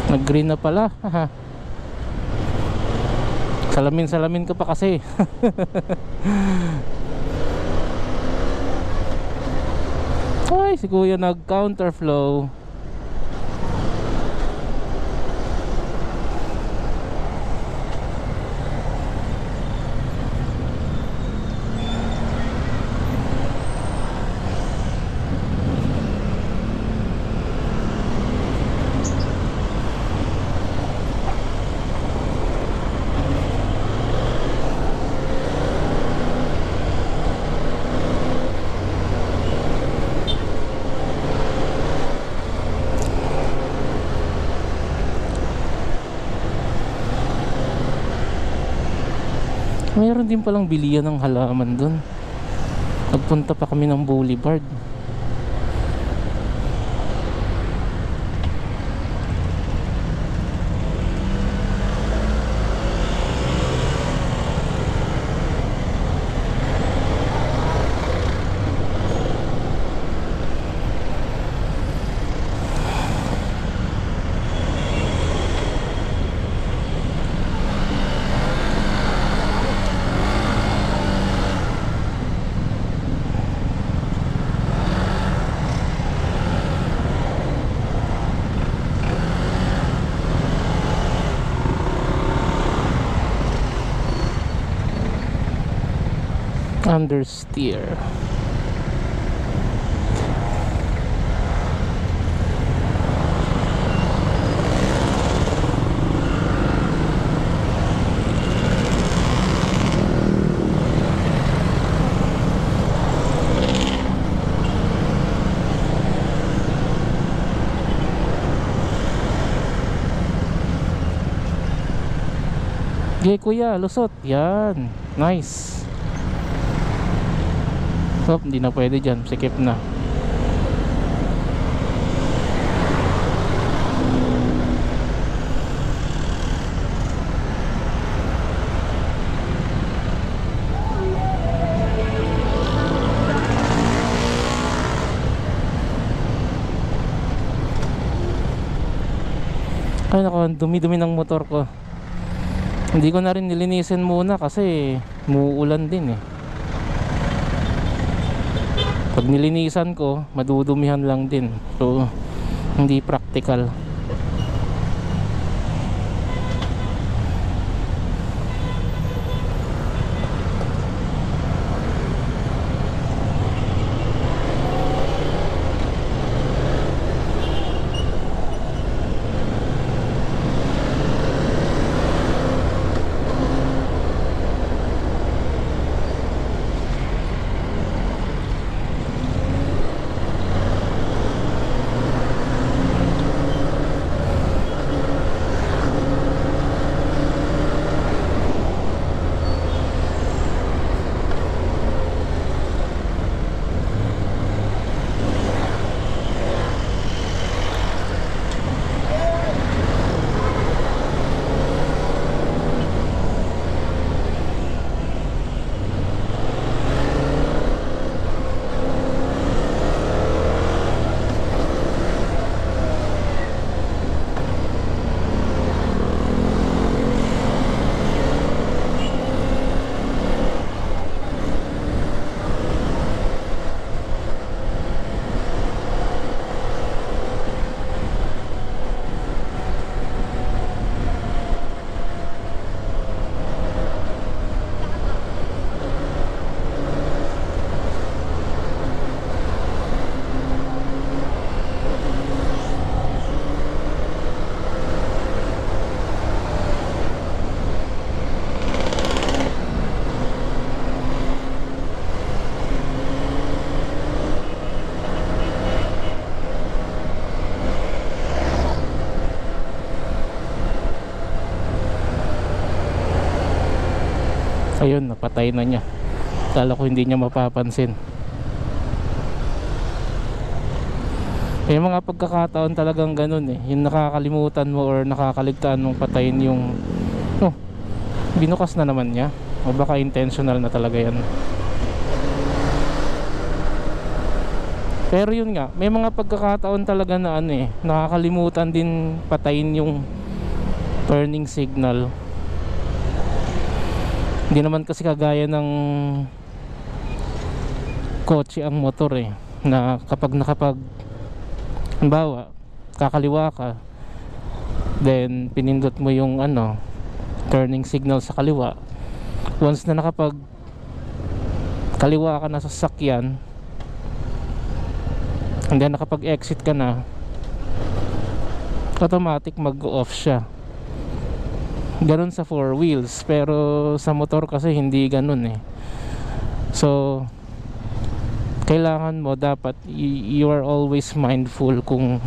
Nag green na pala. Salamin ka pa kasi. Ay, si kuya nag counterflow. Mayroon din palang bilihan ng halaman dun. Nagpunta pa kami ng Boulevard. Understeer. Okay kuya, lusot. Yan, nice. So, hindi na pwede dyan, sikip na. Ay nako, dumi-dumi ng motor ko. Hindi ko na rin nilinisin muna kasi muuulan din eh. Pag nilinisan ko, madudumihan lang din. So, hindi practical. Ayun, napatay na niya. Kala ko hindi niya mapapansin. May mga pagkakataon talagang ganun eh. Yung nakakalimutan mo or nakakaligtaan mong patayin yung binukas na naman niya. O baka intentional na talaga yan. Pero yun nga, may mga pagkakataon talaga na ano nakakalimutan din patayin yung turning signal. Hindi naman kasi kagaya ng kotse ang motor na kapag halimbawa kakaliwa ka, then pinindot mo yung turning signal sa kaliwa, once na nakapag kaliwa ka na sa sasakyan, and then nakapag exit ka na, automatic mag-off siya. Ganun sa four wheels, pero sa motor kasi hindi ganun so kailangan mo, dapat you are always mindful kung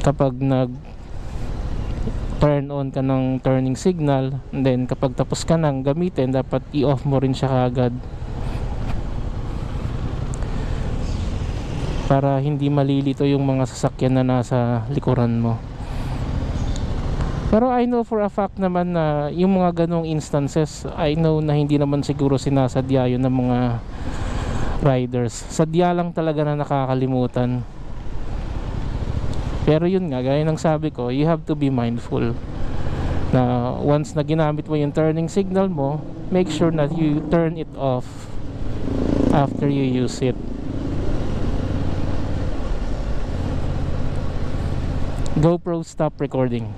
kapag nag turn on ka ng turning signal, and then kapag tapos ka nang gamitin, dapat i-off mo rin siya kaagad para hindi malilito yung mga sasakyan na nasa likuran mo. Pero I know for a fact naman na yung mga ganong instances, I know na hindi naman siguro sinasadya yun ng mga riders. Sadya lang talaga na nakakalimutan. Pero yun nga, gaya ng sabi ko, you have to be mindful na once na ginamit mo yung turning signal mo, make sure that you turn it off after you use it. GoPro, stop recording.